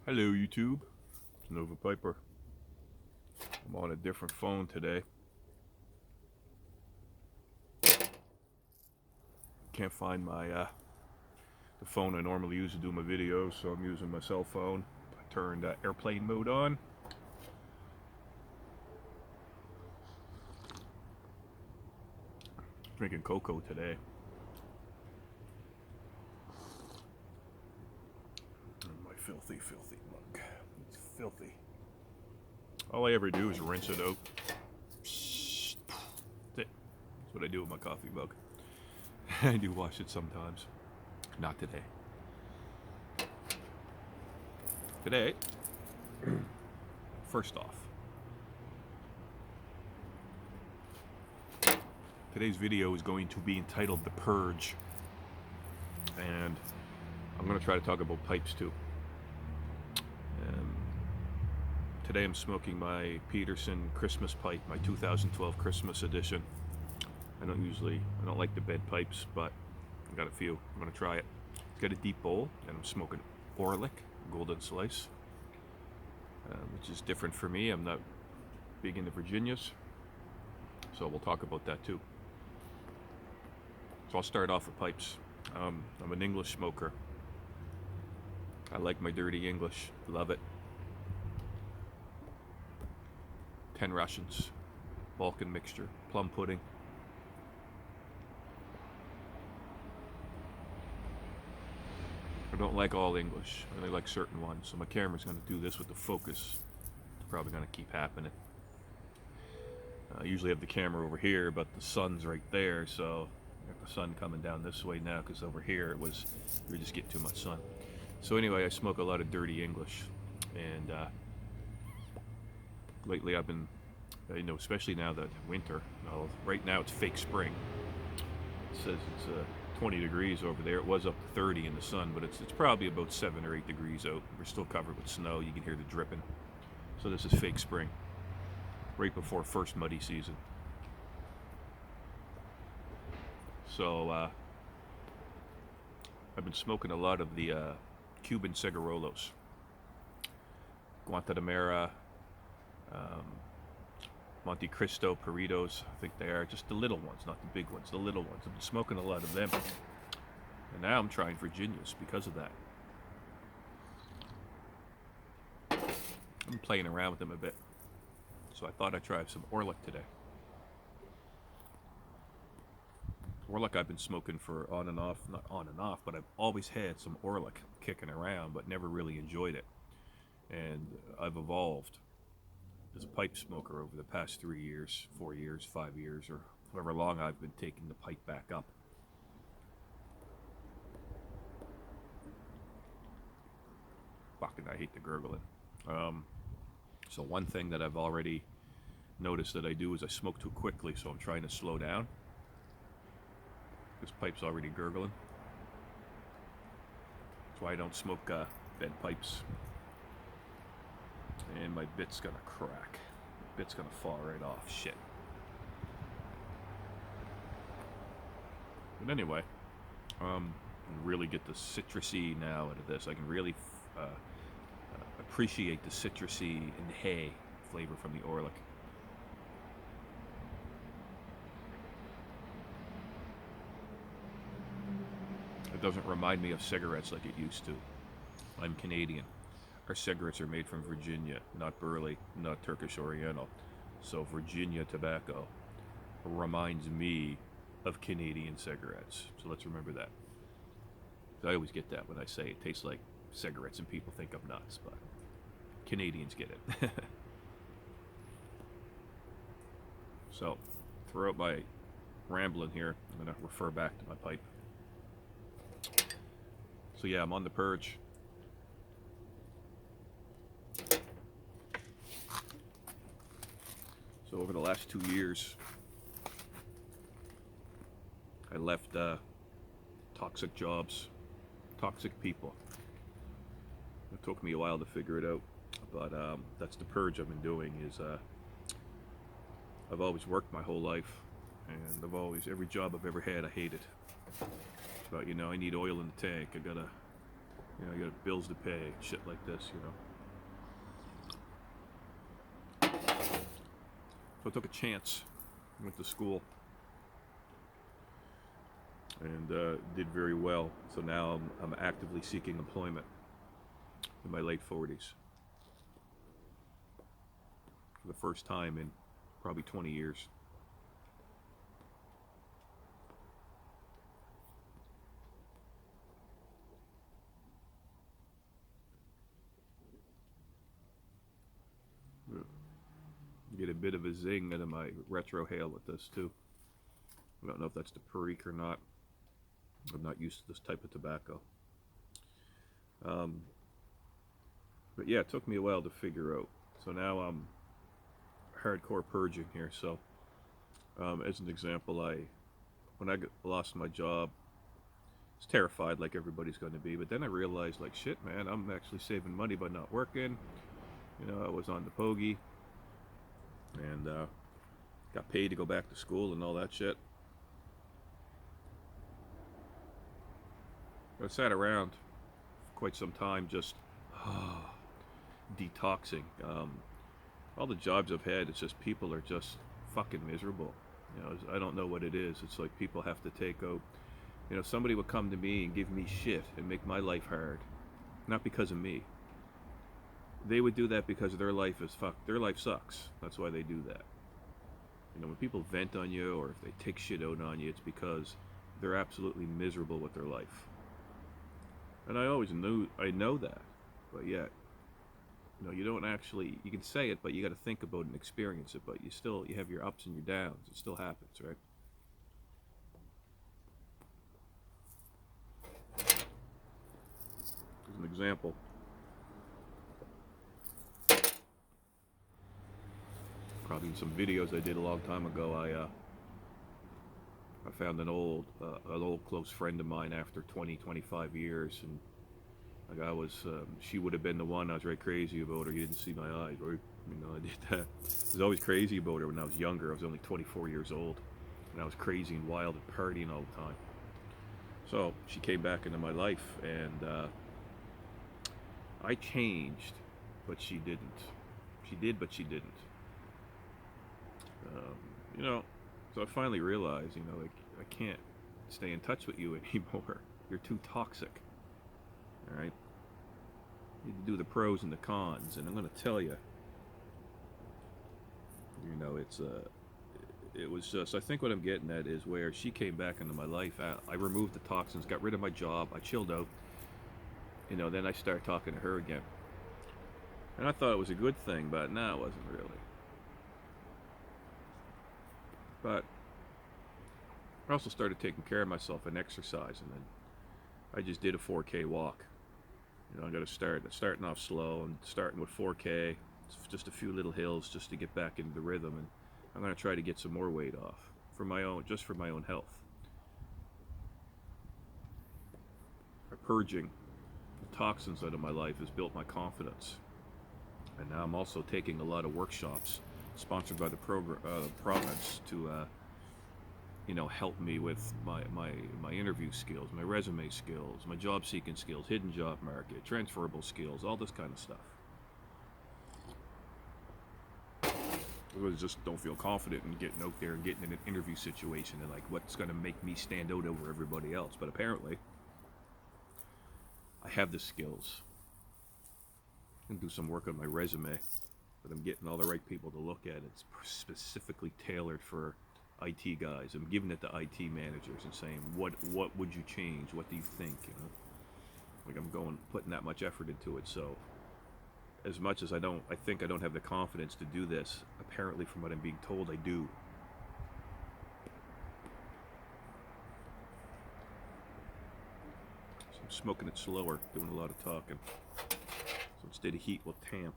Hello YouTube, it's Nova Piper. I'm on a different phone today. Can't find my the phone I normally use to do my videos, so I'm using my cell phone. I turned airplane mode on. Drinking cocoa today. My filthy mug. It's filthy. All I ever do is rinse it out. That's it. That's what I do with my coffee mug. I do wash it sometimes. Not today. Today, first off, today's video is going to be entitled The Purge. And I'm going to try to talk about pipes too. Today I'm smoking my Peterson Christmas pipe, my 2012 Christmas edition. I don't like the bed pipes, but I got a few. I'm going to try it. Got a deep bowl, and I'm smoking Orlick Golden Slice, which is different for me. I'm not big into Virginias, so we'll talk about that too. So I'll start off with pipes. I'm an English smoker. I like my dirty English. Love it. 10 Russians, Balkan mixture, plum pudding. I don't like all English. I only like certain ones. So my camera's going to do this with the focus. It's probably going to keep happening. I usually have the camera over here, but the sun's right there, so I got the sun coming down this way now, because over here we were just getting too much sun. So anyway, I smoke a lot of dirty English, and lately I've been, especially now that winter. Well, right now it's fake spring. It says it's 20 degrees over there. It was up to 30 in the sun, but it's probably about 7 or 8 degrees out. We're still covered with snow. You can hear the dripping. So this is fake spring, right before first muddy season. So I've been smoking a lot of the Cuban cigarillos, Guantanamera, Monte Cristo, Peritos, I think they are. Just the little ones, not the big ones, the little ones. I've been smoking a lot of them. And now I'm trying Virginias because of that. I'm playing around with them a bit. So I thought I'd try some Orlick today. Orlick I've been smoking for on and off, not on and off, but I've always had some Orlick kicking around, but never really enjoyed it. And I've evolved as a pipe smoker over the past 3 years, 4 years, 5 years, or however long I've been taking the pipe back up. Fucking, I hate the gurgling. So one thing that I've already noticed that I do is I smoke too quickly, so I'm trying to slow down. This pipe's already gurgling. That's why I don't smoke bed pipes. And my bit's gonna crack. The bit's gonna fall right off. Shit. But anyway, really get the citrusy now out of this. I can really appreciate the citrusy and hay flavor from the Orlick. It doesn't remind me of cigarettes like it used to. I'm Canadian. Our cigarettes are made from Virginia, not Burley, not Turkish Oriental. So Virginia tobacco reminds me of Canadian cigarettes. So let's remember that. I always get that when I say it tastes like cigarettes and people think I'm nuts, but Canadians get it. So throughout my rambling here, I'm going to refer back to my pipe. So yeah, I'm on the purge. So over the last 2 years, I left toxic jobs, toxic people. It took me a while to figure it out, but that's the purge I've been doing. I've always worked my whole life, and every job I've ever had, I hated. But I need oil in the tank. I gotta You know, you got bills to pay, shit like this, you know. So I took a chance, went to school, and did very well. So now I'm actively seeking employment in my late 40s for the first time in probably 20 years. Get a bit of a zing out of my retrohale with this too. I don't know if that's the Perique or not. I'm not used to this type of tobacco. But yeah, it took me a while to figure out. So now I'm hardcore purging here. So as an example, when I lost my job, I was terrified like everybody's going to be. But then I realized, like, shit, man, I'm actually saving money by not working. You know, I was on the pogey and got paid to go back to school and all that shit. I sat around for quite some time just detoxing. All the jobs I've had, it's just people are just fucking miserable. You know, I don't know what it is. It's like people have to take out. You know, somebody would come to me and give me shit and make my life hard, not because of me. They would do that because their life is fucked. Their life sucks. That's why they do that. You know, when people vent on you or if they take shit out on you, it's because they're absolutely miserable with their life. And I always knew, I know that, but yet, you know, you don't actually, you can say it, but you got to think about it and experience it, but you have your ups and your downs. It still happens, right? As an example, probably in some videos I did a long time ago, I found an old close friend of mine after 20, 25 years, and like she would have been the one I was very crazy about her. You didn't see my eyes, right? You know, I did that. I was always crazy about her when I was younger. I was only 24 years old, and I was crazy and wild and partying all the time. So she came back into my life, and I changed, but she didn't. She did, but she didn't. You know, so I finally realized, you know, like I can't stay in touch with you anymore. You're too toxic. All right. You need to do the pros and the cons, and I'm going to tell you. You know, it was just. I think what I'm getting at is where she came back into my life. I removed the toxins, got rid of my job, I chilled out. You know, then I started talking to her again, and I thought it was a good thing, but no, it wasn't really. But I also started taking care of myself and exercising, and I just did a 4K walk. You know, I got to starting off slow and starting with 4K, just a few little hills just to get back into the rhythm, and I'm going to try to get some more weight off just for my own health. By purging the toxins out of my life has built my confidence, and now I'm also taking a lot of workshops sponsored by the province to you know, help me with my interview skills, my resume skills, my job seeking skills, hidden job market, transferable skills, all this kind of stuff. I just don't feel confident in getting out there and getting in an interview situation and like what's going to make me stand out over everybody else. But apparently, I have the skills. I can do some work on my resume, but I'm getting all the right people to look at it. It's specifically tailored for IT guys. I'm giving it to IT managers and saying, what would you change? What do you think? You know, like I'm putting that much effort into it. So as much as I think I don't have the confidence to do this, apparently from what I'm being told, I do. So I'm smoking it slower, doing a lot of talking. So instead of heat, we'll tamp.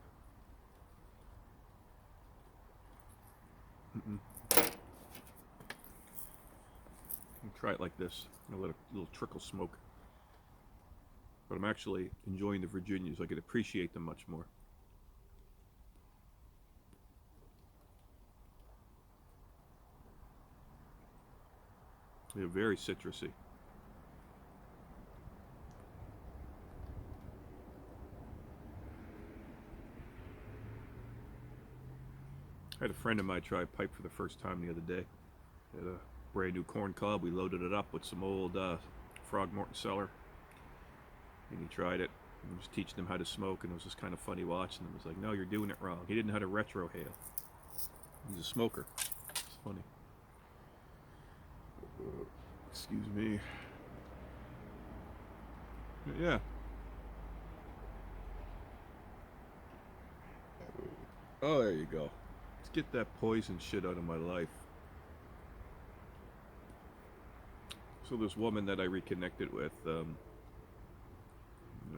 Try it like this. I'll let a little trickle smoke. But I'm actually enjoying the Virginias. I could appreciate them much more. They're very citrusy. I had a friend of mine try a pipe for the first time the other day. Had a brand new corn cob. We loaded it up with some old Frog Morton Cellar, and he tried it. I was teaching him how to smoke, and it was just kind of funny watching him. It was like, no, you're doing it wrong. He didn't know how to retrohale. He's a smoker. It's funny. Excuse me. But yeah. Oh, there you go. Let's get that poison shit out of my life. So this woman that I reconnected with,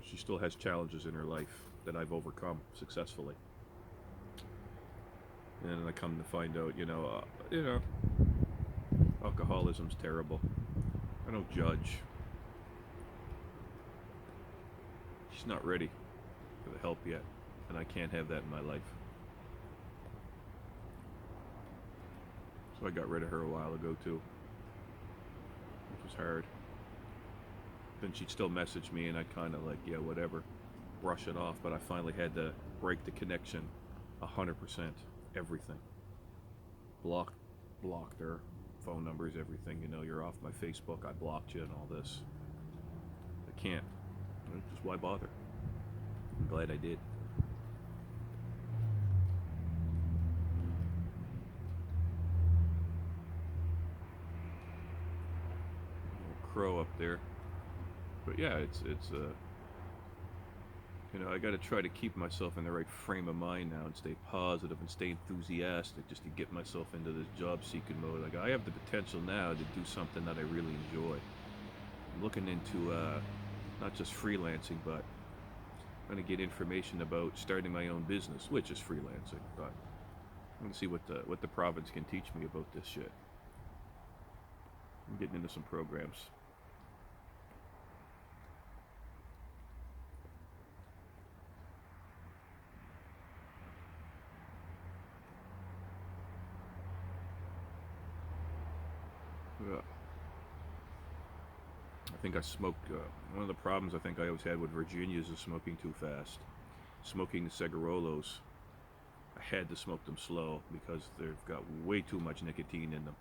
she still has challenges in her life that I've overcome successfully. And I come to find out, alcoholism's terrible. I don't judge. She's not ready for the help yet, and I can't have that in my life. So I got rid of her a while ago too, which was hard. Then she'd still message me, and I'd kind of like, yeah, whatever, brush it off. But I finally had to break the connection, 100%, everything. Blocked her, phone numbers, everything. You're off my Facebook. I blocked you and all this. I can't. Just why bother? I'm glad I did. Crow up there. But yeah, it's I got to try to keep myself in the right frame of mind now and stay positive and stay enthusiastic just to get myself into this job seeking mode. Like, I have the potential now to do something that I really enjoy. I'm looking into not just freelancing, but I'm going to get information about starting my own business, which is freelancing. But I'm going to see what the province can teach me about this shit. I'm getting into some programs. I think I smoked. One of the problems I think I always had with Virginias is smoking too fast. Smoking the Cigarillos, I had to smoke them slow because they've got way too much nicotine in them.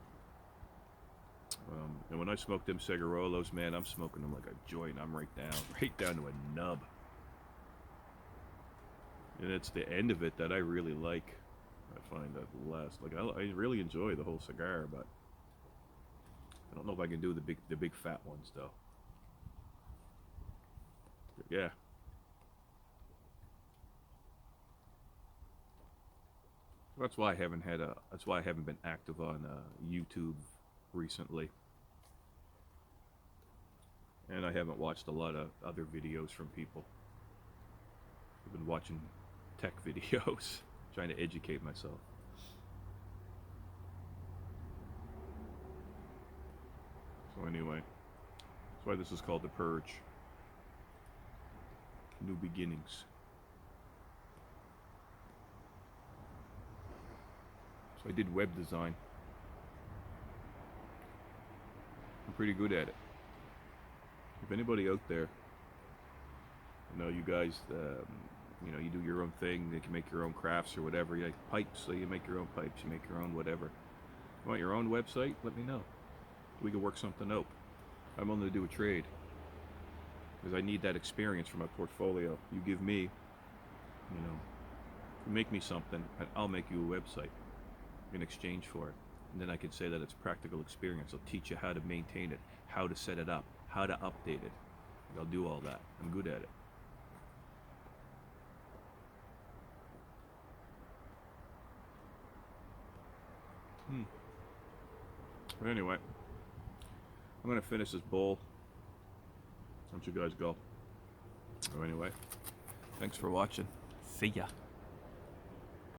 And when I smoke them Cigarillos, man, I'm smoking them like a joint. I'm right down to a nub. And it's the end of it that I really like. I find that last, I really enjoy the whole cigar, but I don't know if I can do the big fat ones though. But yeah. That's why I haven't been active on YouTube recently. And I haven't watched a lot of other videos from people. I've been watching tech videos, trying to educate myself. So anyway, that's why this is called the Purge. New beginnings. So I did web design. I'm pretty good at it. If anybody out there, you guys, you do your own thing, you can make your own crafts or whatever. You like pipes, so you make your own pipes, you make your own whatever. You want your own website? Let me know. We can work something out. I'm willing to do a trade because I need that experience for my portfolio. You give me, you make me something, and I'll make you a website in exchange for it. And then I can say that it's practical experience. I'll teach you how to maintain it, how to set it up, how to update it. I'll do all that. I'm good at it. But anyway, I'm going to finish this bowl. Don't you guys go. So anyway, thanks for watching. See ya.